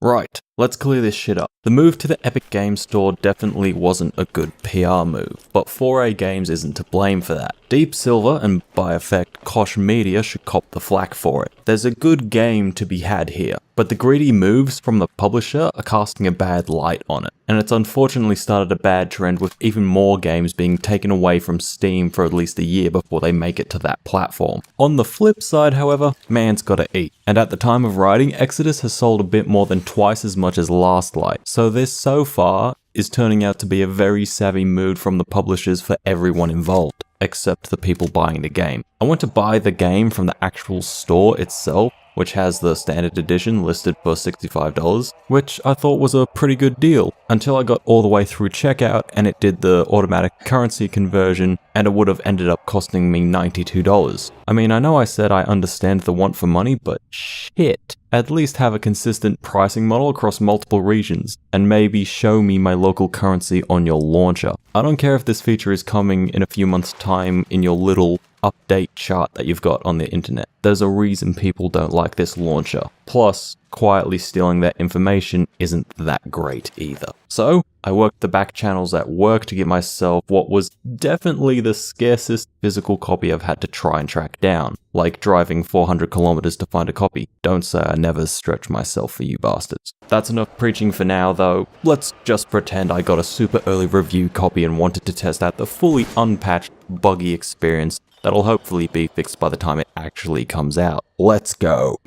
Right, let's clear this shit up. The move to the Epic Games Store definitely wasn't a good PR move, but 4A Games isn't to blame for that. Deep Silver, and by effect, Koch Media should cop the flack for it. There's a good game to be had here, but the greedy moves from the publisher are casting a bad light on it, and it's unfortunately started a bad trend with even more games being taken away from Steam for at least a year before they make it to that platform. On the flip side, however, man's gotta eat, and at the time of writing, Exodus has sold a bit more than twice as much as Last Light, so this so far is turning out to be a very savvy move from the publishers for everyone involved, except the people buying the game. I went to buy the game from the actual store itself, which has the standard edition listed for $65, which I thought was a pretty good deal, until I got all the way through checkout and it did the automatic currency conversion, and it would have ended up costing me $92. I mean, I know I said I understand the want for money, but shit. At least have a consistent pricing model across multiple regions, and maybe show me my local currency on your launcher. I don't care if this feature is coming in a few months' time in your little update chart that you've got on the internet. There's a reason people don't like this launcher. Plus, quietly stealing their information isn't that great either. So, I worked the back channels at work to get myself what was definitely the scarcest physical copy I've had to try and track down, like driving 400 kilometers to find a copy. Don't say I never stretch myself for you bastards. That's enough preaching for now though. Let's just pretend I got a super early review copy and wanted to test out the fully unpatched, buggy experience that'll hopefully be fixed by the time it actually comes out. Let's go.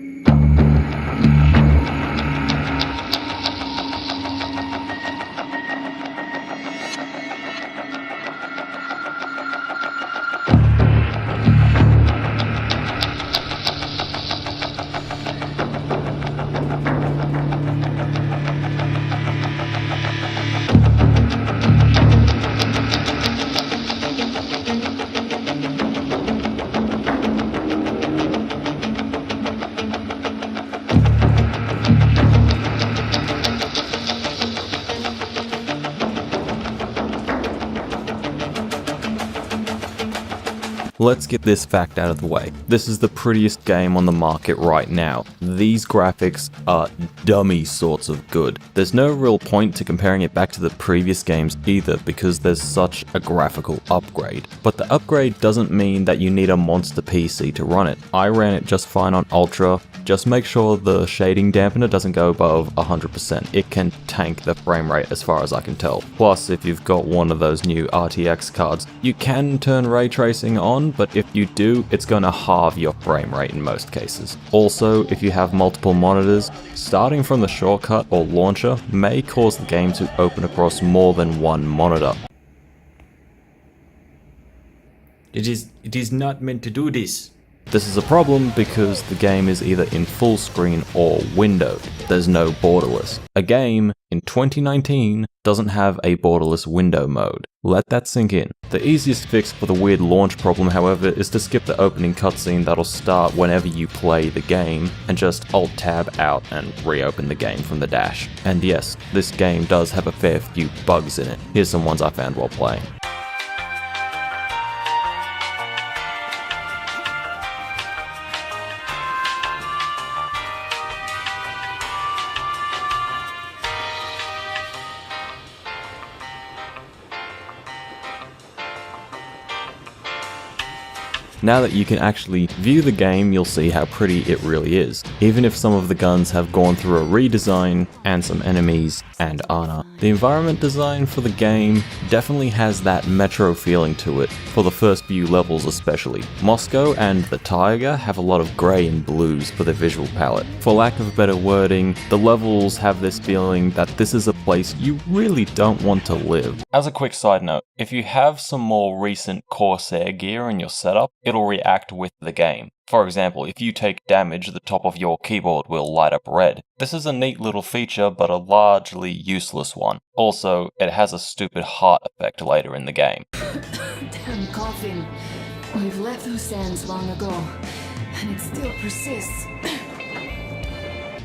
Let's get this fact out of the way. This is the prettiest game on the market right now. These graphics are dummy sorts of good. There's no real point to comparing it back to the previous games either because there's such a graphical upgrade. But the upgrade doesn't mean that you need a monster PC to run it. I ran it just fine on Ultra. Just make sure the shading dampener doesn't go above 100%. It can tank the frame rate as far as I can tell. Plus, if you've got one of those new RTX cards, you can turn ray tracing on, but if you do, it's going to halve your frame rate in most cases. Also, if you have multiple monitors, starting from the shortcut or launcher may cause the game to open across more than one monitor. It is not meant to do this. This is a problem because the game is either in full screen or windowed. There's no borderless. A game in 2019 doesn't have a borderless window mode. Let that sink in. The easiest fix for the weird launch problem, however, is to skip the opening cutscene that'll start whenever you play the game and just Alt-Tab out and reopen the game from the dash. And yes, this game does have a fair few bugs in it. Here's some ones I found while playing. Now that you can actually view the game, you'll see how pretty it really is. Even if some of the guns have gone through a redesign, and some enemies and armor, the environment design for the game definitely has that metro feeling to it, for the first few levels especially. Moscow and the Taiga have a lot of grey and blues for their visual palette. For lack of better wording, the levels have this feeling that this is a place you really don't want to live. As a quick side note, if you have some more recent Corsair gear in your setup, it'll react with the game. For example, if you take damage, the top of your keyboard will light up red. This is a neat little feature, but a largely useless one. Also, it has a stupid heart effect later in the game. Damn coffin. We've left those sands long ago, and it still persists.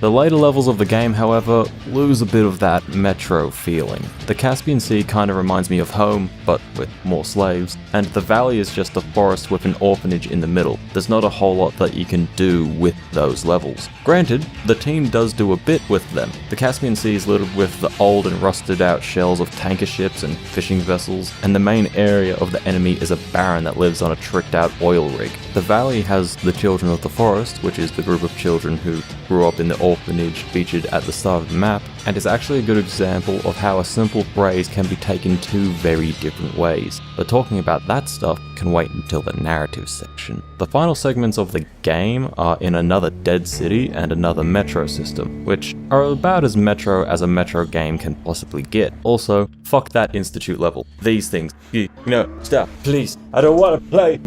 The later levels of the game, however, lose a bit of that metro feeling. The Caspian Sea kind of reminds me of home, but with more slaves, and the valley is just a forest with an orphanage in the middle. There's not a whole lot that you can do with those levels. Granted, the team does do a bit with them. The Caspian Sea is littered with the old and rusted out shells of tanker ships and fishing vessels, and the main area of the enemy is a baron that lives on a tricked out oil rig. The valley has the Children of the Forest, which is the group of children who grew up in the orphanage featured at the start of the map, and is actually a good example of how a simple phrase can be taken two very different ways. But talking about that stuff can wait until the narrative section. The final segments of the game are in another dead city and another metro system, which are about as metro as a metro game can possibly get. Also, fuck that institute level. These things. No, stop, please. I don't want to play.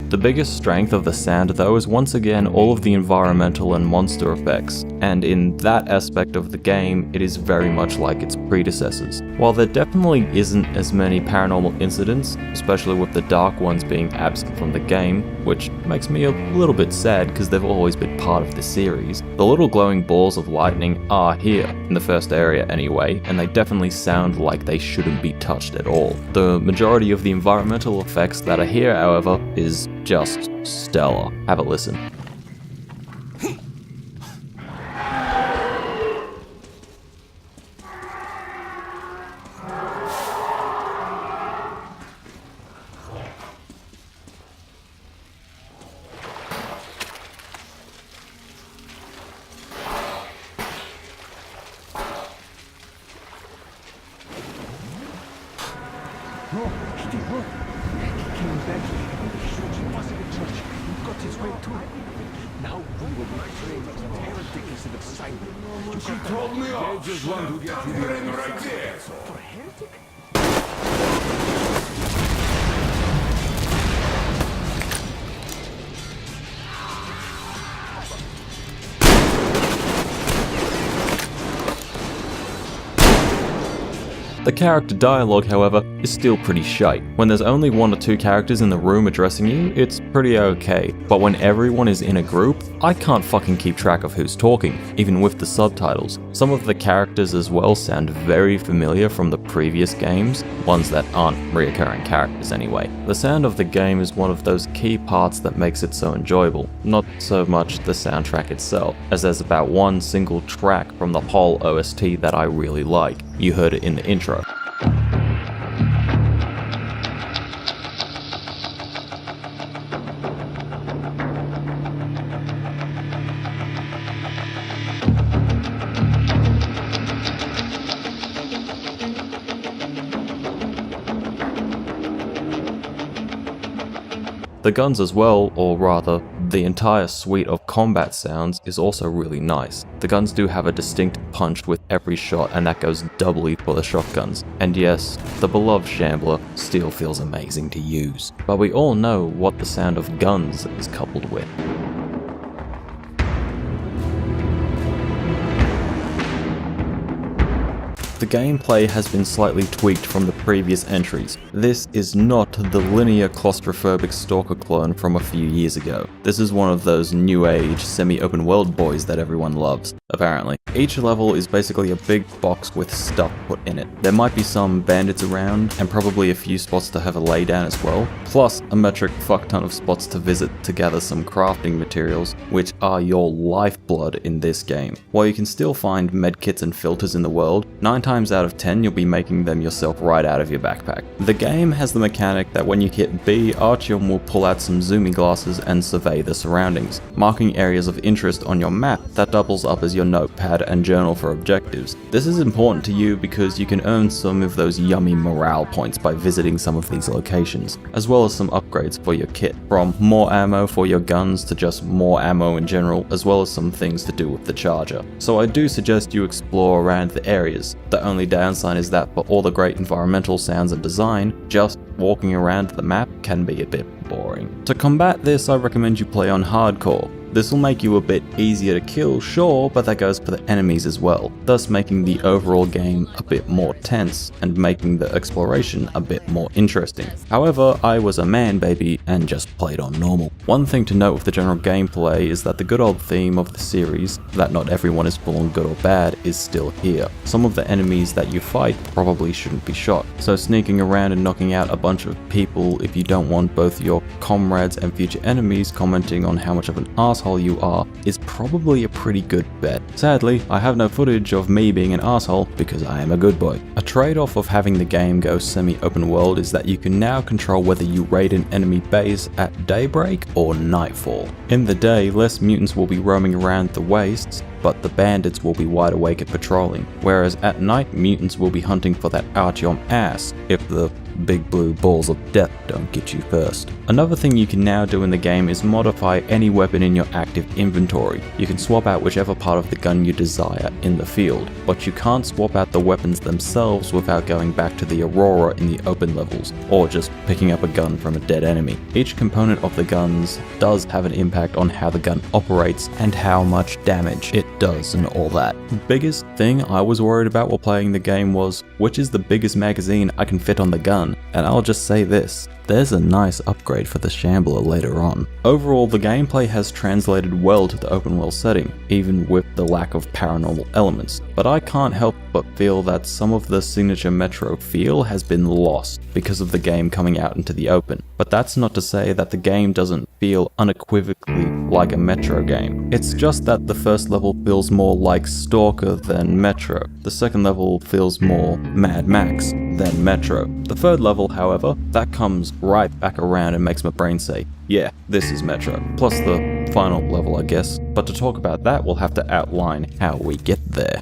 The biggest strength of the Sand though is once again all of the environmental and monster effects, and in that aspect of the game it is very much like its predecessors. While there definitely isn't as many paranormal incidents, especially with the dark ones being absent from the game, which makes me a little bit sad because they've always been part of the series, the little glowing balls of lightning are here, in the first area anyway, and they definitely sound like they shouldn't be touched at all. The majority of the environmental effects that are here, however, is just stellar. Have a listen. The character dialogue, however, is still pretty shite. When there's only one or two characters in the room addressing you, it's pretty okay. But when everyone is in a group, I can't fucking keep track of who's talking, even with the subtitles. Some of the characters as well sound very familiar from the previous games, ones that aren't reoccurring characters anyway. The sound of the game is one of those key parts that makes it so enjoyable, not so much the soundtrack itself, as there's about one single track from the whole OST that I really like. You heard it in the intro. The guns as well, or rather, the entire suite of combat sounds is also really nice. The guns do have a distinct punch with every shot, and that goes doubly for the shotguns. And yes, the beloved Shambler still feels amazing to use. But we all know what the sound of guns is coupled with. The gameplay has been slightly tweaked from the previous entries. This is not the linear claustrophobic Stalker clone from a few years ago. This is one of those new age, semi-open world boys that everyone loves, apparently. Each level is basically a big box with stuff put in it. There might be some bandits around, and probably a few spots to have a laydown as well, plus a metric fuck ton of spots to visit to gather some crafting materials, which are your lifeblood in this game. While you can still find medkits and filters in the world, 9 times out of 10 you'll be making them yourself right out of your backpack. The game has the mechanic that when you hit B, Artyom will pull out some zooming glasses and survey the surroundings, marking areas of interest on your map that doubles up as your notepad and journal for objectives. This is important to you because you can earn some of those yummy morale points by visiting some of these locations, as well as some upgrades for your kit, from more ammo for your guns to just more ammo in general, as well as some things to do with the charger. So I do suggest you explore around the areas. The only downside is that for all the great environmental sounds and design, just walking around the map can be a bit boring. To combat this, I recommend you play on hardcore. This will make you a bit easier to kill, sure, but that goes for the enemies as well, thus making the overall game a bit more tense and making the exploration a bit more interesting. However, I was a man baby and just played on normal. One thing to note with the general gameplay is that the good old theme of the series, that not everyone is born good or bad, is still here. Some of the enemies that you fight probably shouldn't be shot, so sneaking around and knocking out a bunch of people if you don't want both your comrades and future enemies commenting on how much of an asshole you are is probably a pretty good bet. Sadly, I have no footage of me being an asshole because I am a good boy. A trade-off of having the game go semi-open world is that you can now control whether you raid an enemy base at daybreak or nightfall. In the day, less mutants will be roaming around the wastes, but the bandits will be wide awake at patrolling, whereas at night mutants will be hunting for that Artyom ass if the big blue balls of death don't get you first. Another thing you can now do in the game is modify any weapon in your active inventory. You can swap out whichever part of the gun you desire in the field, but you can't swap out the weapons themselves without going back to the Aurora in the open levels, or just picking up a gun from a dead enemy. Each component of the guns does have an impact on how the gun operates and how much damage it does and all that. The biggest thing I was worried about while playing the game was, which is the biggest magazine I can fit on the gun? And I'll just say this, there's a nice upgrade for the Shambler later on. Overall, the gameplay has translated well to the open world setting, even with the lack of paranormal elements, but I can't help but feel that some of the signature Metro feel has been lost because of the game coming out into the open. But that's not to say that the game doesn't feel unequivocally like a Metro game. It's just that the first level feels more like Stalker than Metro. The second level feels more Mad Max than Metro. The third level, however, that comes right back around and makes my brain say, yeah, this is Metro. Plus the final level, I guess. But to talk about that, we'll have to outline how we get there.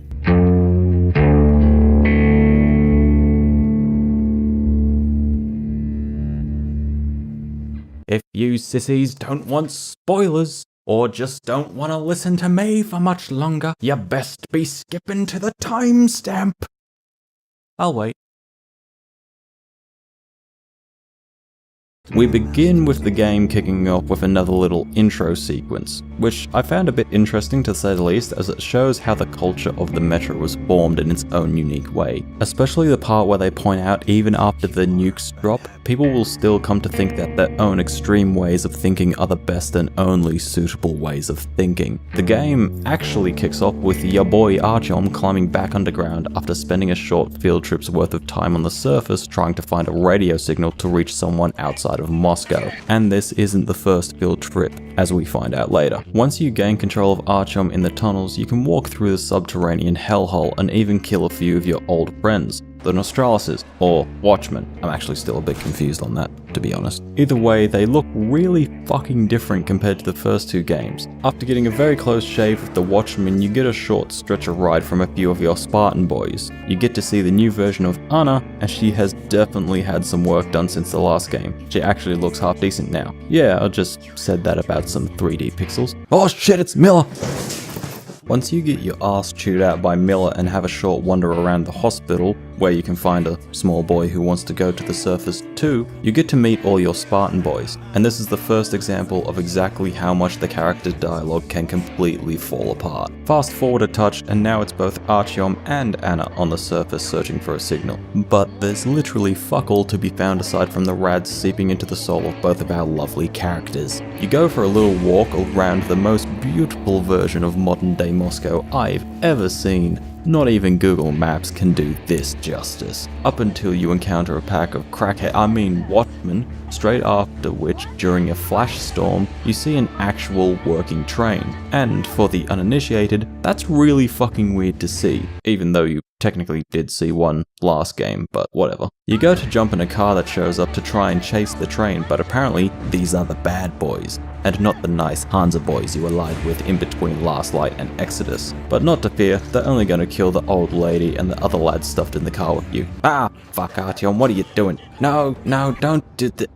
If you sissies don't want spoilers, or just don't want to listen to me for much longer, you best be skipping to the timestamp. I'll wait. We begin with the game kicking off with another little intro sequence, which I found a bit interesting to say the least, as it shows how the culture of the Metro was formed in its own unique way. Especially the part where they point out even after the nukes drop, people will still come to think that their own extreme ways of thinking are the best and only suitable ways of thinking. The game actually kicks off with your boy Artyom climbing back underground after spending a short field trip's worth of time on the surface trying to find a radio signal to reach someone outside of Moscow. And this isn't the first field trip, as we find out later. Once you gain control of Artyom in the tunnels, you can walk through the subterranean hellhole and even kill a few of your old friends, the Nostralises, or Watchmen. I'm actually still a bit confused on that, to be honest. Either way, they look really fucking different compared to the first two games. After getting a very close shave with the Watchmen, you get a short stretcher ride from a few of your Spartan boys. You get to see the new version of Anna, and she has definitely had some work done since the last game. She actually looks half decent now. Yeah, I just said that about some 3D pixels. Oh shit, it's Miller! Once you get your ass chewed out by Miller and have a short wander around the hospital, where you can find a small boy who wants to go to the surface too, you get to meet all your Spartan boys. And this is the first example of exactly how much the character dialogue can completely fall apart. Fast forward a touch, and now it's both Artyom and Anna on the surface searching for a signal. But there's literally fuck all to be found aside from the rads seeping into the soul of both of our lovely characters. You go for a little walk around the most beautiful version of modern day Moscow I've ever seen. Not even Google Maps can do this justice. Up until you encounter a pack of Watchmen, straight after which, during a flash storm, you see an actual working train. And for the uninitiated, that's really fucking weird to see, even though you technically did see one last game, but whatever. You go to jump in a car that shows up to try and chase the train, but apparently these are the bad boys, and not the nice Hansa boys you allied with in between Last Light and Exodus. But not to fear, they're only gonna kill the old lady and the other lads stuffed in the car with you. Ah, fuck Artyom, what are you doing? No, don't do that.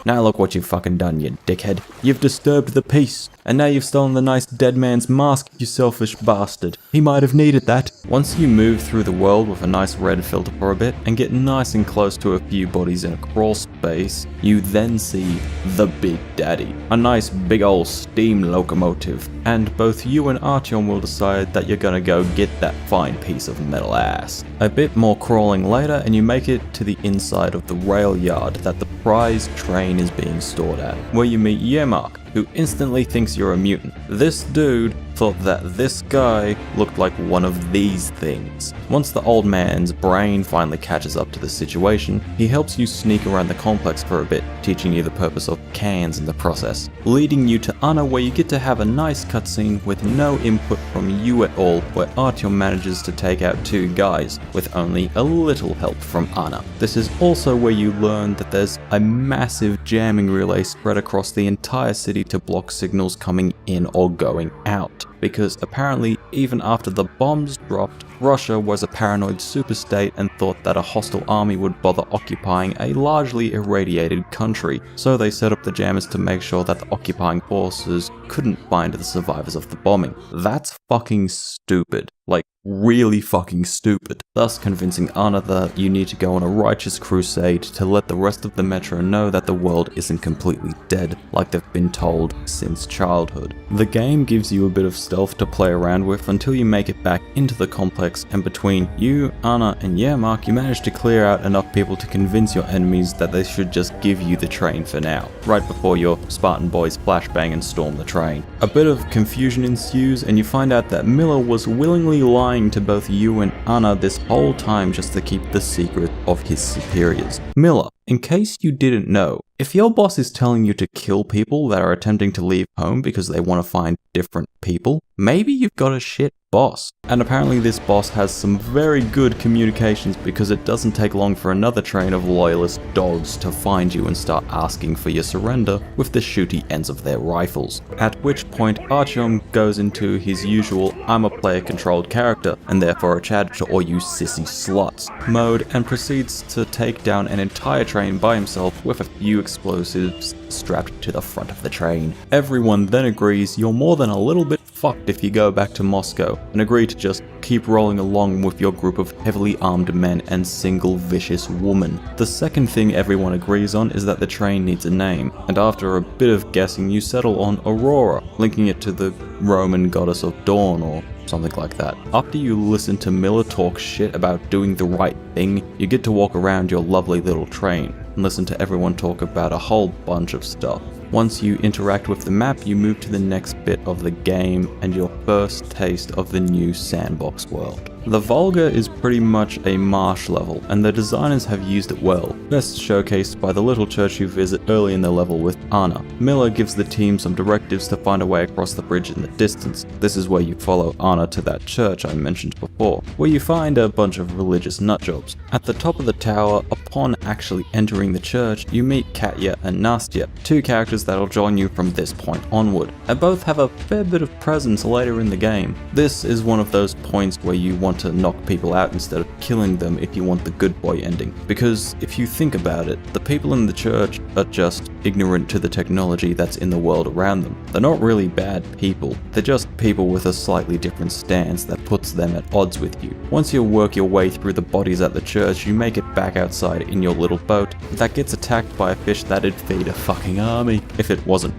Now look what you've fucking done, you dickhead. You've disturbed the peace, and now you've stolen the nice dead man's mask, you selfish bastard. He might have needed that. Once you move through the world with a nice red filter for a bit, and get nice and close to a few bodies in a crawl space, you then see the Big Daddy. A nice big ol' steam locomotive, and both you and Artyom will decide that you're gonna go get that fine piece of metal ass. A bit more crawling later, and you make it to the inside of the rail yard that the prize train is being stored at, where you meet Yermak, who instantly thinks you're a mutant. This dude thought that this guy looked like one of these things. Once the old man's brain finally catches up to the situation, he helps you sneak around the complex for a bit, teaching you the purpose of cans in the process, leading you to Anna, where you get to have a nice cutscene with no input from you at all, where Artyom manages to take out two guys with only a little help from Anna. This is also where you learn that there's a massive jamming relay spread across the entire city to block signals coming in or going out, because apparently even after the bombs dropped, Russia was a paranoid superstate and thought that a hostile army would bother occupying a largely irradiated country, so they set up the jammers to make sure that the occupying forces couldn't find the survivors of the bombing. That's fucking stupid. Like, really fucking stupid. Thus convincing Anna that you need to go on a righteous crusade to let the rest of the metro know that the world isn't completely dead, like they've been told since childhood. The game gives you a bit of stealth to play around with until you make it back into the complex, and between you, Anna, and Yermak, you manage to clear out enough people to convince your enemies that they should just give you the train for now, right before your Spartan boys flashbang and storm the train. A bit of confusion ensues, and you find out that Miller was willingly lying to both you and Anna this whole time just to keep the secret of his superiors. Miller, in case you didn't know, if your boss is telling you to kill people that are attempting to leave home because they want to find different people, maybe you've got a shit boss. And apparently this boss has some very good communications, because it doesn't take long for another train of loyalist dogs to find you and start asking for your surrender with the shooty ends of their rifles. At which point Artyom goes into his usual I'm a player controlled character and therefore a chat to all you sissy sluts mode, and proceeds to take down an entire train by himself with a few explosives strapped to the front of the train. Everyone then agrees you're more than a little bit fucked if you go back to Moscow, and agree to just keep rolling along with your group of heavily armed men and single vicious woman. The second thing everyone agrees on is that the train needs a name, and after a bit of guessing you settle on Aurora, linking it to the Roman goddess of dawn or something like that. After you listen to Miller talk shit about doing the right thing, you get to walk around your lovely little train and listen to everyone talk about a whole bunch of stuff. Once you interact with the map, you move to the next bit of the game and your first taste of the new sandbox world. The Volga is pretty much a marsh level, and the designers have used it well, best showcased by the little church you visit early in the level with Anna. Miller gives the team some directives to find a way across the bridge in the distance. This is where you follow Anna to that church I mentioned before, where you find a bunch of religious nutjobs. At the top of the tower, upon actually entering the church, you meet Katya and Nastya, two characters that'll join you from this point onward, and both have a fair bit of presence later in the game. This is one of those points where you want to knock people out instead of killing them if you want the good boy ending, because if you think about it, the people in the church are just ignorant to the technology that's in the world around them. They're not really bad people, they're just people with a slightly different stance that puts them at odds with you. Once you work your way through the bodies at the church, you make it back outside in your little boat that gets attacked by a fish that'd feed a fucking army if it wasn't,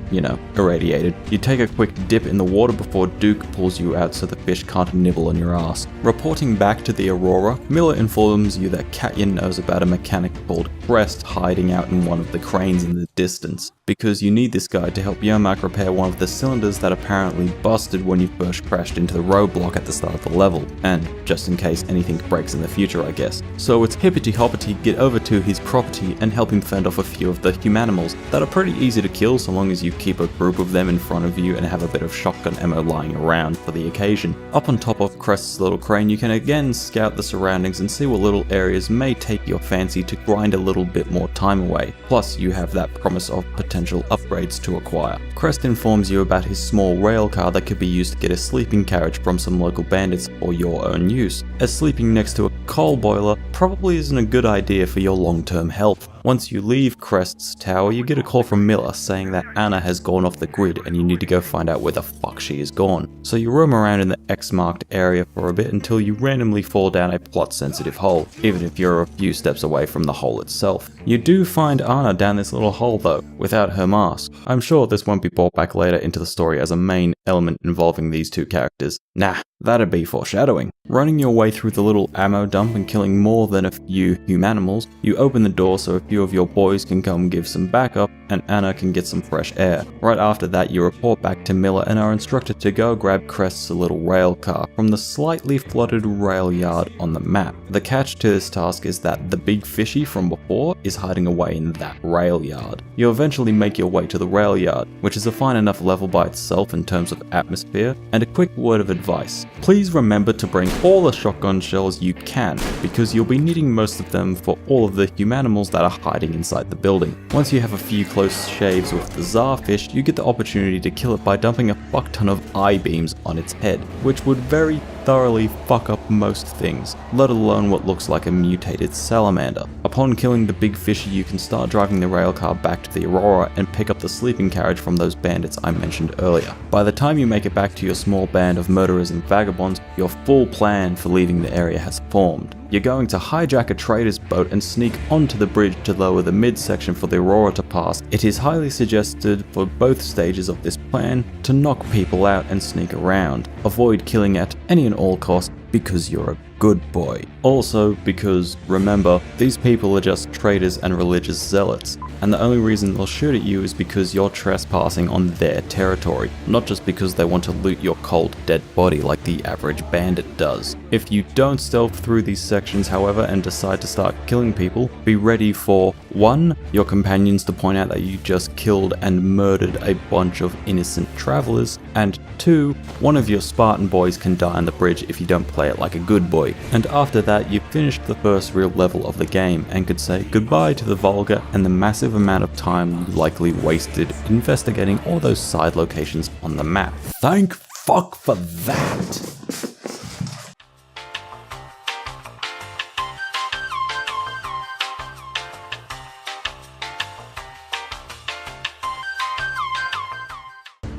irradiated. You take a quick dip in the water before Duke pulls you out so the fish can't nibble on your ass. Reporting back to the Aurora, Miller informs you that Katya knows about a mechanic called Crest hiding out in one of the cranes in the distance, because you need this guy to help Yermak repair one of the cylinders that apparently busted when you first crashed into the roadblock at the start of the level, and just in case anything breaks in the future, I guess. So it's hippity-hoppity get over to his property and help him fend off a few of the humanimals that are pretty easy to kill so long as you keep a group of them in front of you and have a bit of shotgun ammo lying around for the occasion. Up on top of Crest's little crane, you can again scout the surroundings and see what little areas may take your fancy to grind a little bit more time away. Plus, you have that promise of potential upgrades to acquire. Crest informs you about his small rail car that could be used to get a sleeping carriage from some local bandits for your own use, as sleeping next to a coal boiler probably isn't a good idea for your long-term health. Once you leave Crest's tower, you get a call from Miller saying that Anna has gone off the grid and you need to go find out where the fuck she is gone. So you roam around in the X-marked area for a bit until you randomly fall down a plot-sensitive hole, even if you're a few steps away from the hole itself. You do find Anna down this little hole though, without her mask. I'm sure this won't be brought back later into the story as a main element involving these two characters. Nah, that'd be foreshadowing. Running your way through the little ammo dump and killing more than a few humanimals, you open the door so a few of your boys can come give some backup and Anna can get some fresh air. Right after that, you report back to Miller and are instructed to go grab Crest's little rail car from the slightly flooded rail yard on the map. The catch to this task is that the big fishy from before is hiding away in that rail yard. You eventually make your way to the rail yard, which is a fine enough level by itself in terms of atmosphere, and a quick word of advice. Please remember to bring all the shotgun shells you can, because you'll be needing most of them for all of the humanimals that are hiding inside the building. Once you have a few close shaves with the Czarfish, you get the opportunity to kill it by dumping a fuck ton of I-beams on its head, which would very thoroughly fuck up most things, let alone what looks like a mutated salamander. Upon killing the big fishy, you can start driving the railcar back to the Aurora and pick up the sleeping carriage from those bandits I mentioned earlier. By the time you make it back to your small band of murderers and vagabonds, your full plan for leaving the area has formed. You're going to hijack a trader's boat and sneak onto the bridge to lower the midsection for the Aurora to pass. It is highly suggested for both stages of this plan to knock people out and sneak around. Avoid killing at any and all costs because you're a good boy. Also because, remember, these people are just traders and religious zealots, and the only reason they'll shoot at you is because you're trespassing on their territory, not just because they want to loot your cold dead body like the average bandit does. If you don't stealth through these sections, however, and decide to start killing people, be ready for 1. Your companions to point out that you just killed and murdered a bunch of innocent travelers, and 2. One of your Spartan boys can die on the bridge if you don't play it like a good boy. And after that, you've finished the first real level of the game and could say goodbye to the Volga and the massive amount of time you likely wasted investigating all those side locations on the map. Thank fuck for that!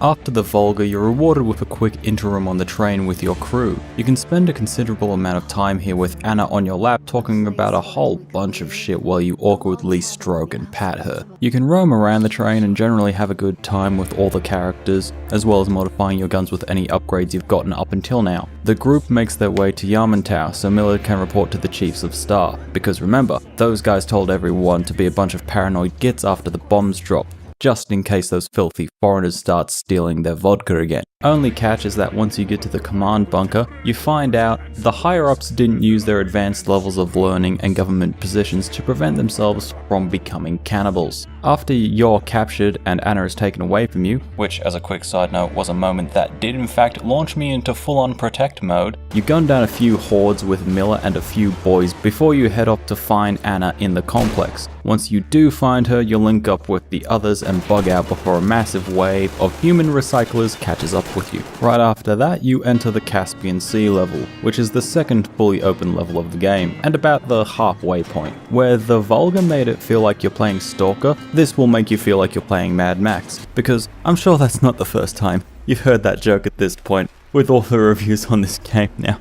After the Volga, you're rewarded with a quick interim on the train with your crew. You can spend a considerable amount of time here with Anna on your lap talking about a whole bunch of shit while you awkwardly stroke and pat her. You can roam around the train and generally have a good time with all the characters, as well as modifying your guns with any upgrades you've gotten up until now. The group makes their way to Yamantau so Miller can report to the Chiefs of Staff, because remember, those guys told everyone to be a bunch of paranoid gits after the bombs dropped, just in case those filthy foreigners start stealing their vodka again. Only catch is that once you get to the command bunker, you find out the higher-ups didn't use their advanced levels of learning and government positions to prevent themselves from becoming cannibals. After you're captured and Anna is taken away from you, which as a quick side note was a moment that did in fact launch me into full-on protect mode, you gun down a few hordes with Miller and a few boys before you head up to find Anna in the complex. Once you do find her, you'll link up with the others and bug out before a massive wave of human recyclers catches up with you. Right after that, you enter the Caspian Sea level, which is the second fully open level of the game, and about the halfway point. Where the Volga made it feel like you're playing Stalker, this will make you feel like you're playing Mad Max, because I'm sure that's not the first time you've heard that joke at this point, with all the reviews on this game now.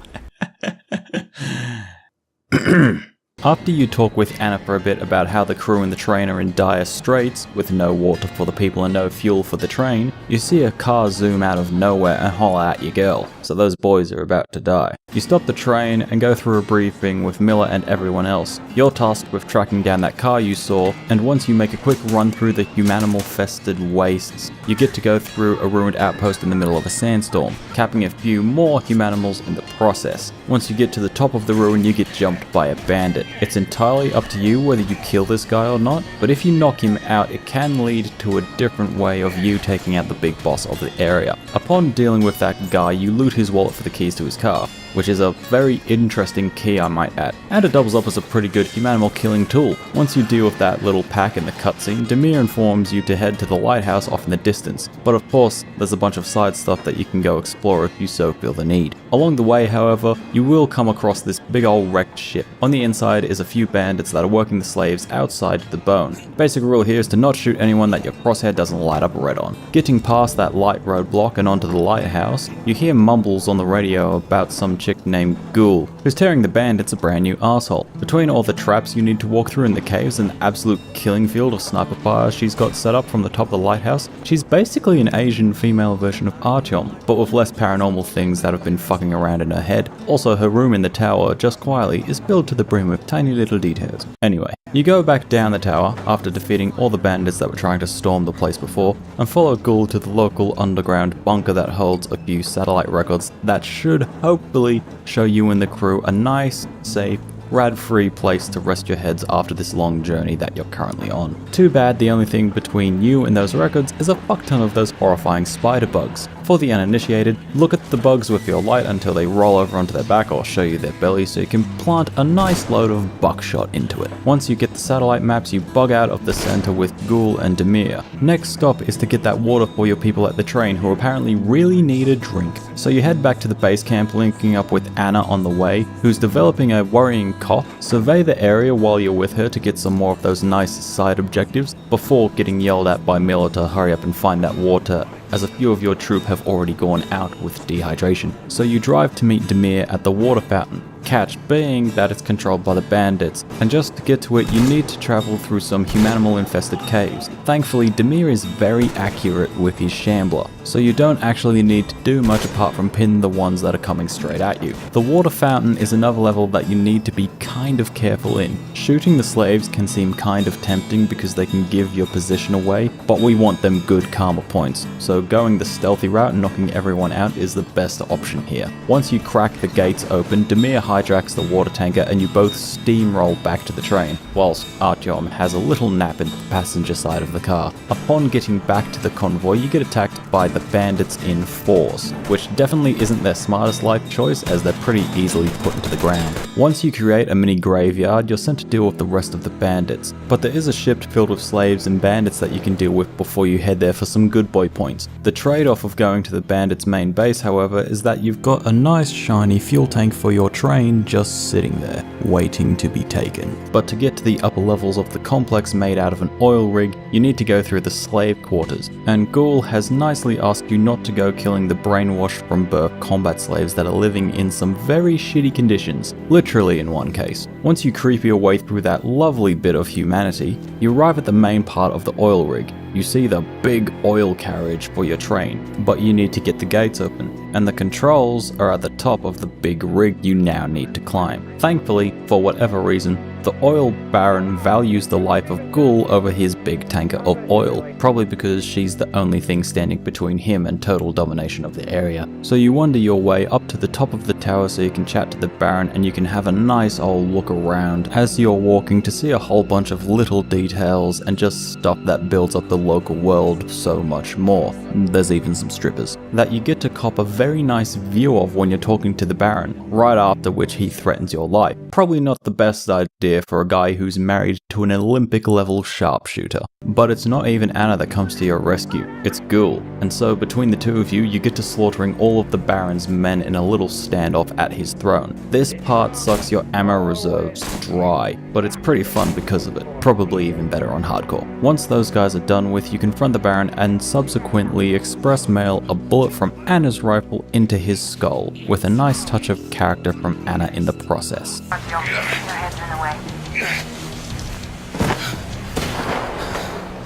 After you talk with Anna for a bit about how the crew and the train are in dire straits, with no water for the people and no fuel for the train, you see a car zoom out of nowhere and holler at your girl, so those boys are about to die. You stop the train and go through a briefing with Miller and everyone else. You're tasked with tracking down that car you saw, and once you make a quick run through the humanimal-fested wastes, you get to go through a ruined outpost in the middle of a sandstorm, capping a few more humanimals in the process. Once you get to the top of the ruin, you get jumped by a bandit. It's entirely up to you whether you kill this guy or not, but if you knock him out, it can lead to a different way of you taking out the big boss of the area. Upon dealing with that guy, you loot his wallet for the keys to his car. which is a very interesting key I might add, and it doubles up as a pretty good humanimal killing tool. Once you deal with that little pack in the cutscene, Demir informs you to head to the lighthouse off in the distance, but of course there's a bunch of side stuff that you can go explore if you so feel the need. Along the way, however, you will come across this big old wrecked ship. On the inside is a few bandits that are working the slaves outside to the bone. Basic rule here is to not shoot anyone that your crosshair doesn't light up red on. Getting past that light roadblock and onto the lighthouse, you hear mumbles on the radio about some chick named Ghoul, who's tearing the bandits a brand new asshole. Between all the traps you need to walk through in the caves and the absolute killing field of sniper fire she's got set up from the top of the lighthouse, she's basically an Asian female version of Artyom, but with less paranormal things that have been fucking around in her head. Also, her room in the tower, just quietly, is filled to the brim with tiny little details. Anyway, you go back down the tower after defeating all the bandits that were trying to storm the place before, and follow Ghoul to the local underground bunker that holds a few satellite records that should hopefully show you and the crew a nice, safe, rad-free place to rest your heads after this long journey that you're currently on. Too bad the only thing between you and those records is a fuck ton of those horrifying spider bugs. For the uninitiated, look at the bugs with your light until they roll over onto their back or show you their belly so you can plant a nice load of buckshot into it. Once you get the satellite maps, you bug out of the center with Ghoul and Demir. Next stop is to get that water for your people at the train who apparently really need a drink. So you head back to the base camp, linking up with Anna on the way, who's developing a worrying cough. Survey the area while you're with her to get some more of those nice side objectives before getting yelled at by Miller to hurry up and find that water, as a few of your troop have already gone out with dehydration. So you drive to meet Demir at the water fountain. Catch being that it's controlled by the bandits, and just to get to it you need to travel through some humanimal infested caves. Thankfully, Demir is very accurate with his shambler, so you don't actually need to do much apart from pin the ones that are coming straight at you. The water fountain is another level that you need to be kind of careful in. Shooting the slaves can seem kind of tempting because they can give your position away, but we want them good karma points, so going the stealthy route and knocking everyone out is the best option here. Once you crack the gates open, Demir hijacks the water tanker and you both steamroll back to the train, whilst Artyom has a little nap in the passenger side of the car. Upon getting back to the convoy, you get attacked by the bandits in force, which definitely isn't their smartest life choice as they're pretty easily put into the ground. Once you create a mini graveyard, you're sent to deal with the rest of the bandits, but there is a ship filled with slaves and bandits that you can deal with before you head there for some good boy points. The trade-off of going to the bandits' main base, however, is that you've got a nice shiny fuel tank for your train just sitting there, waiting to be taken. But to get to the upper levels of the complex made out of an oil rig, you need to go through the slave quarters, and Ghoul has nicely asked you not to go killing the brainwashed from birth combat slaves that are living in some very shitty conditions, literally in one case. Once you creep your way through that lovely bit of humanity, you arrive at the main part of the oil rig. You see the big oil carriage for your train, but you need to get the gates open, and the controls are at the top of the big rig you now need to climb. Thankfully, for whatever reason, the oil baron values the life of Ghoul over his big tanker of oil, probably because she's the only thing standing between him and total domination of the area. So you wander your way up to the top of the tower so you can chat to the baron and you can have a nice old look around as you're walking to see a whole bunch of little details and just stuff that builds up the local world so much more. There's even some strippers that you get to cop a very nice view of when you're talking to the baron, right after which he threatens your life. Probably not the best idea for a guy who's married to an Olympic level sharpshooter. But it's not even Anna that comes to your rescue, it's Ghoul. And so between the two of you, you get to slaughtering all of the Baron's men in a little standoff at his throne. This part sucks your ammo reserves dry, but it's pretty fun because of it. Probably even better on hardcore. Once those guys are done with, you confront the Baron and subsequently express mail a bullet from Anna's rifle into his skull, with a nice touch of character from Anna in the process.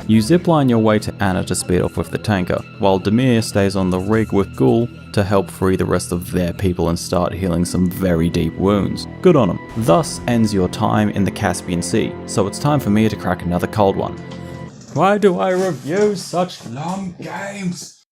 You zipline your way to Anna to speed off with the tanker, while Demir stays on the rig with Ghoul to help free the rest of their people and start healing some very deep wounds. Good on them. Thus ends your time in the Caspian Sea, so it's time for me to crack another cold one. Why do I review such long games?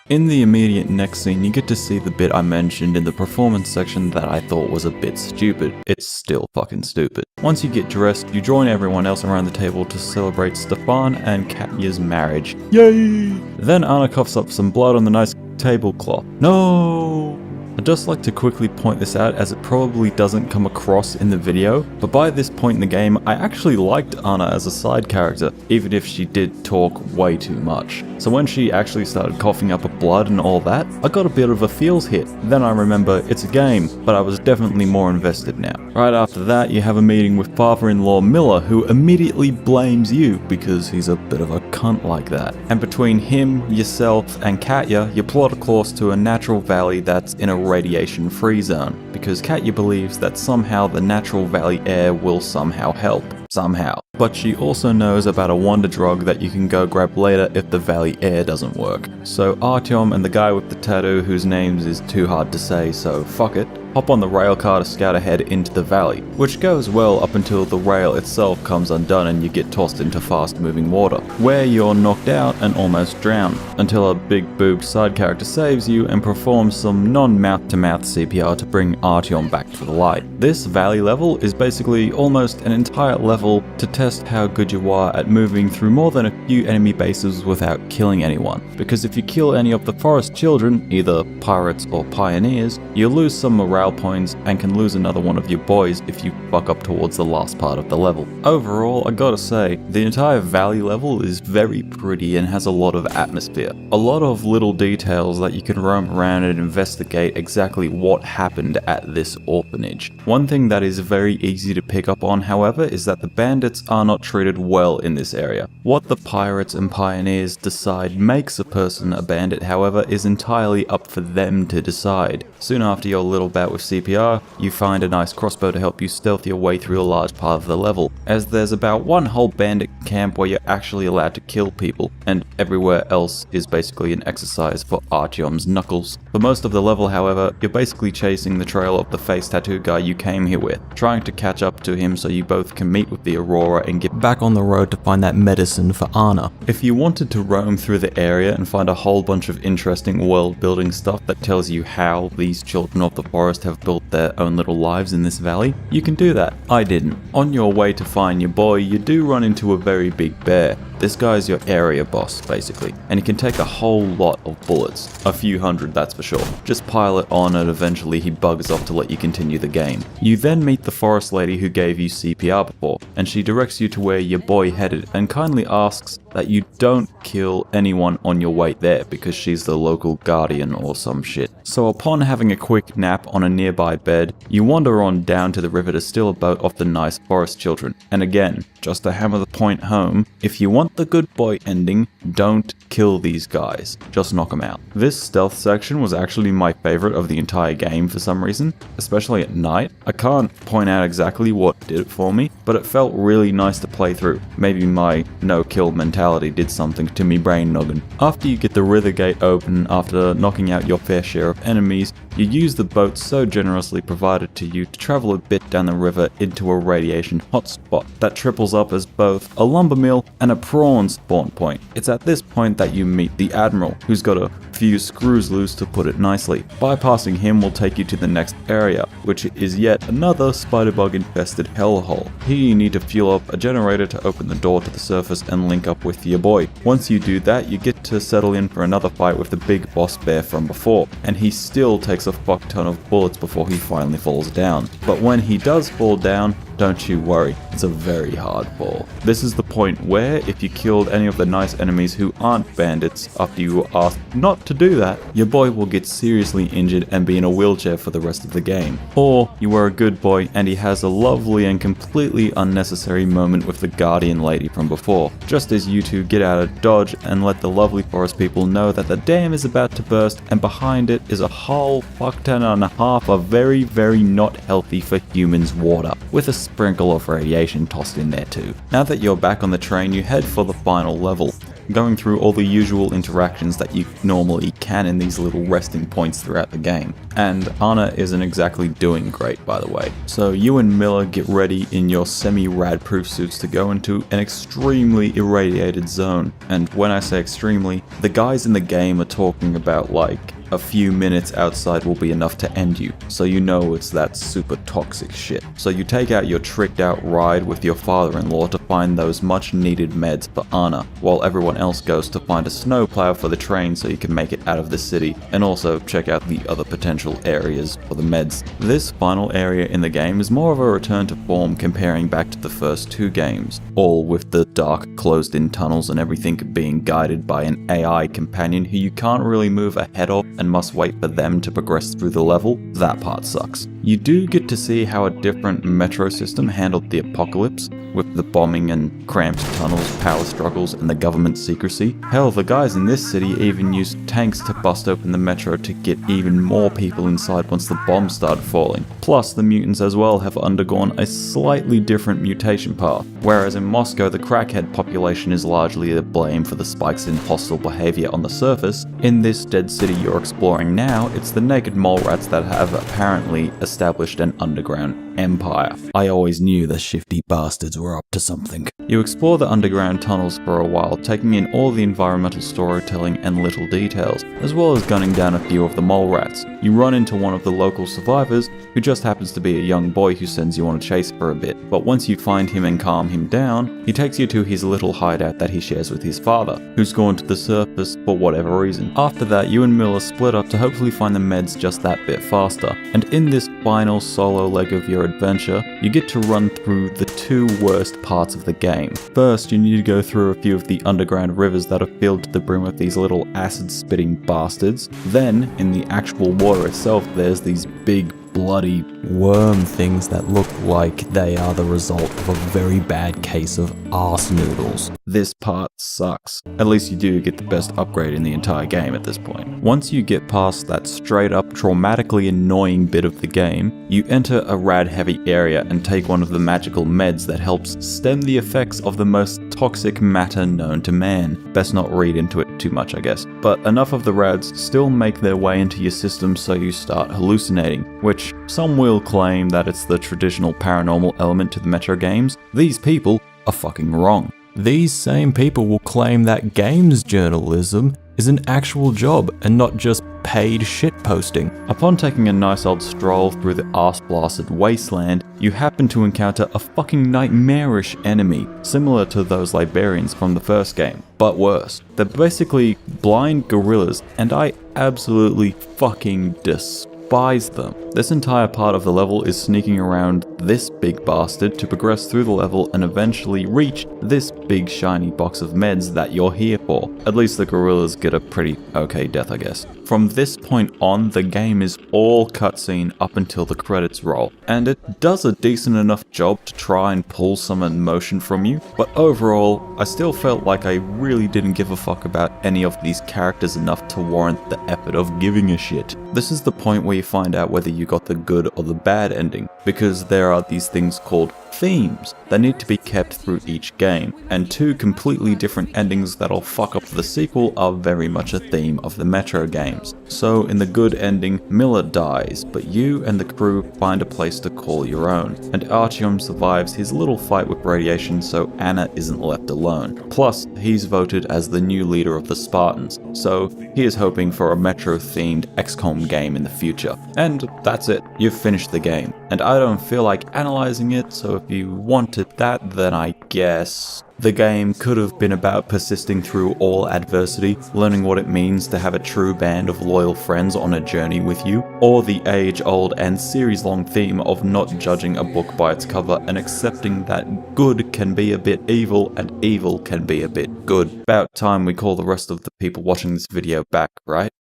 In the immediate next scene, you get to see the bit I mentioned in the performance section that I thought was a bit stupid. It's still fucking stupid. Once you get dressed, you join everyone else around the table to celebrate Stefan and Katya's marriage. Yay! Then Anna coughs up some blood on the nice tablecloth. No! I'd just like to quickly point this out as it probably doesn't come across in the video, but by this point in the game, I actually liked Anna as a side character, even if she did talk way too much. So when she actually started coughing up blood and all that, I got a bit of a feels hit. Then I remember it's a game, but I was definitely more invested now. Right after that, you have a meeting with father-in-law Miller, who immediately blames you because he's a bit of a cunt like that. And between him, yourself, and Katya, you plot a course to a natural valley that's in a radiation-free zone, because Katya believes that somehow the natural valley air will somehow help. Somehow. But she also knows about a wonder drug that you can go grab later if the valley air doesn't work. So Artyom and the guy with the tattoo, whose names is too hard to say, so fuck it, hop on the rail car to scout ahead into the valley, which goes well up until the rail itself comes undone and you get tossed into fast moving water, where you're knocked out and almost drowned, until a big boobed side character saves you and performs some non-mouth to mouth CPR to bring Artyom back to the light. This valley level is basically almost an entire level to test how good you are at moving through more than a few enemy bases without killing anyone, because if you kill any of the forest children, either pirates or pioneers, you lose some morale points and can lose another one of your boys if you fuck up towards the last part of the level. Overall, I gotta say, the entire valley level is very pretty and has a lot of atmosphere. A lot of little details that you can roam around and investigate exactly what happened at this orphanage. One thing that is very easy to pick up on, however, is that the bandits are not treated well in this area. What the pirates and pioneers decide makes a person a bandit, however, is entirely up for them to decide. Soon after your little bout with CPR, you find a nice crossbow to help you stealth your way through a large part of the level, as there's about one whole bandit camp where you're actually allowed to kill people, and everywhere else is basically an exercise for Artyom's knuckles. For most of the level, however, you're basically chasing the trail of the face tattoo guy you came here with, trying to catch up to him so you both can meet with the Aurora and get back on the road to find that medicine for Anna. If you wanted to roam through the area and find a whole bunch of interesting world building stuff that tells you how these children of the forest have built their own little lives in this valley, you can do that. I didn't. On your way to find your boy, you do run into a very big bear. This guy's your area boss, basically, and he can take a whole lot of bullets. A few hundred, that's for sure. Just pile it on and eventually he buggers off to let you continue the game. You then meet the forest lady who gave you CPR before, and she directs you to where your boy headed and kindly asks that you don't kill anyone on your way there because she's the local guardian or some shit. So upon having a quick nap on a nearby bed, you wander on down to the river to steal a boat off the nice forest children. And again, just to hammer the point home, if you want the good boy ending, don't kill these guys, just knock them out. This stealth section was actually my favorite of the entire game for some reason, especially at night. I can't point out exactly what did it for me, but it felt really nice to play through. Maybe my no-kill mentality did something to me brain noggin. After you get the river gate open, after knocking out your fair share of enemies, you use the boat so generously provided to you to travel a bit down the river into a radiation hotspot that triples up as both a lumber mill and a prawn spawn point. It's at this point that you meet the Admiral, who's got a few screws loose to put it nicely. Bypassing him will take you to the next area, which is yet another spiderbug infested hellhole. Here you need to fuel up a generator to open the door to the surface and link up with your boy. Once you do that, you get to settle in for another fight with the big boss bear from before, and he still takes a fuck ton of bullets before he finally falls down. But when he does fall down, don't you worry, it's a very hard fall. This is the point where, if you killed any of the nice enemies who aren't bandits after you were asked not to do that, your boy will get seriously injured and be in a wheelchair for the rest of the game. Or you were a good boy and he has a lovely and completely unnecessary moment with the guardian lady from before, just as you two get out of dodge and let the lovely forest people know that the dam is about to burst and behind it is a whole fuck ton and a half of very, very not healthy for humans water, with a sprinkle of radiation tossed in there too. Now that you're back on the train, you head for the final level. going through all the usual interactions that you normally can in these little resting points throughout the game. And Anna isn't exactly doing great, by the way. So you and Miller get ready in your semi-rad proof suits to go into an extremely irradiated zone. And when I say extremely, the guys in the game are talking about like a few minutes outside will be enough to end you, so you know it's that super toxic shit. So you take out your tricked out ride with your father-in-law to find those much needed meds for Anna, while everyone else goes to find a snowplow for the train so you can make it out of the city, and also check out the other potential areas for the meds. This final area in the game is more of a return to form comparing back to the first two games, all with the dark closed-in tunnels and everything being guided by an AI companion who you can't really move ahead of and must wait for them to progress through the level. That part sucks. You do get to see how a different metro system handled the apocalypse, with the bombing and cramped tunnels, power struggles, and the government secrecy. Hell, the guys in this city even used tanks to bust open the metro to get even more people inside once the bombs started falling. Plus, the mutants as well have undergone a slightly different mutation path. Whereas in Moscow, the crackhead population is largely to blame for the spikes in hostile behavior on the surface, in this dead city you're exploring now, it's the naked mole rats that have apparently established an underground empire. I always knew the shifty bastards were up to something. You explore the underground tunnels for a while, taking in all the environmental storytelling and little details, as well as gunning down a few of the mole rats. You run into one of the local survivors, who just happens to be a young boy who sends you on a chase for a bit. But once you find him and calm him down, he takes you to his little hideout that he shares with his father, who's gone to the surface for whatever reason. After that, you and Miller split up to hopefully find the meds just that bit faster. And in this final solo leg of your adventure, you get to run through the two worst parts of the game. First, you need to go through a few of the underground rivers that are filled to the brim with these little acid-spitting bastards. Then, in the actual water itself, there's these big bloody worm things that look like they are the result of a very bad case of arse noodles. This part sucks. At least you do get the best upgrade in the entire game at this point. Once you get past that straight up traumatically annoying bit of the game, you enter a rad heavy area and take one of the magical meds that helps stem the effects of the most toxic matter known to man. Best not read into it too much, I guess. But enough of the rads still make their way into your system so you start hallucinating, which some will claim that it's the traditional paranormal element to the Metro games. These people are fucking wrong. These same people will claim that games journalism is an actual job and not just paid shitposting. Upon taking a nice old stroll through the arse-blasted wasteland, you happen to encounter a fucking nightmarish enemy, similar to those Liberians from the first game, but worse. They're basically blind gorillas, and I absolutely fucking despise them. This entire part of the level is sneaking around this big bastard to progress through the level and eventually reach this big shiny box of meds that you're here for. At least the gorillas get a pretty okay death, I guess. From this point on, the game is all cutscene up until the credits roll, and it does a decent enough job to try and pull some emotion from you, but overall, I still felt like I really didn't give a fuck about any of these characters enough to warrant the effort of giving a shit. This is the point where you find out whether you got the good or the bad ending, because there are these things called themes that need to be kept through each game, and two completely different endings that'll fuck up the sequel are very much a theme of the Metro games. So in the good ending, Miller dies, but you and the crew find a place to call your own, and Artyom survives his little fight with radiation so Anna isn't left alone. Plus, he's voted as the new leader of the Spartans, so he is hoping for a Metro-themed XCOM game in the future. And that's it, you've finished the game. And I don't feel like analyzing it, so if you wanted that, then I guess the game could have been about persisting through all adversity, learning what it means to have a true band of loyal friends on a journey with you, or the age-old and series-long theme of not judging a book by its cover and accepting that good can be a bit evil and evil can be a bit good. About time we call the rest of the people watching this video back, right?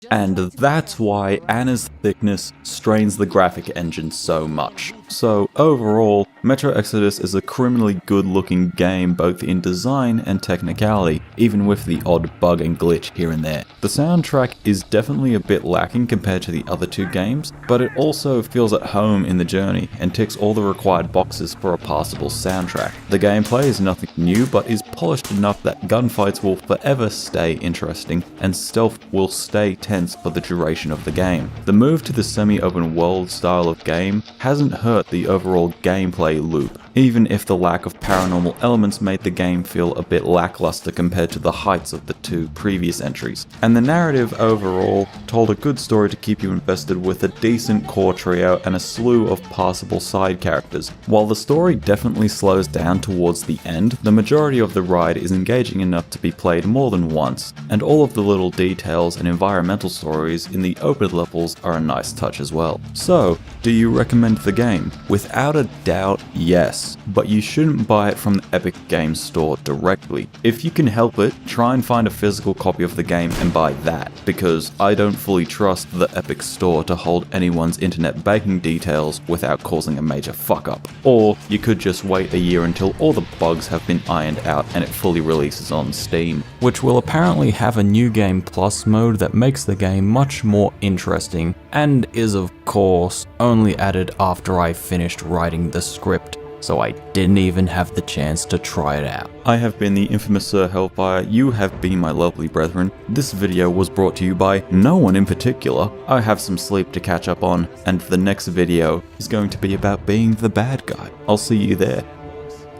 And that's why Anna's Thiccness strains the graphic engine so much. So overall, Metro Exodus is a criminally good looking game both in design and technicality, even with the odd bug and glitch here and there. The soundtrack is definitely a bit lacking compared to the other two games, but it also feels at home in the journey and ticks all the required boxes for a passable soundtrack. The gameplay is nothing new, but is polished enough that gunfights will forever stay interesting and stealth will stay tense for the duration of the game. The move to the semi-open world style of game hasn't hurt the overall gameplay loop, even if the lack of paranormal elements made the game feel a bit lackluster compared to the heights of the two previous entries. And the narrative overall told a good story to keep you invested with a decent core trio and a slew of passable side characters. While the story definitely slows down towards the end, the majority of the ride is engaging enough to be played more than once, and all of the little details and environmental stories in the open levels are a nice touch as well. So, do you recommend the game? Without a doubt, yes, but you shouldn't buy it from the Epic Games Store directly. If you can help it, try and find a physical copy of the game and buy that, because I don't fully trust the Epic Store to hold anyone's internet banking details without causing a major fuck up. Or you could just wait a year until all the bugs have been ironed out and it fully releases on Steam, which will apparently have a New Game Plus mode that makes the game much more interesting and is of course only added after I finished writing the script, so I didn't even have the chance to try it out. I have been the infamous Sir Hellfire, you have been my lovely brethren. This video was brought to you by no one in particular. I have some sleep to catch up on, and the next video is going to be about being the bad guy. I'll see you there.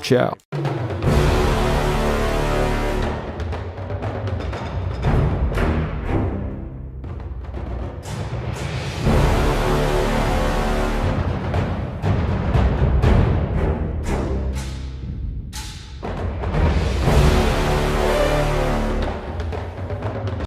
Ciao.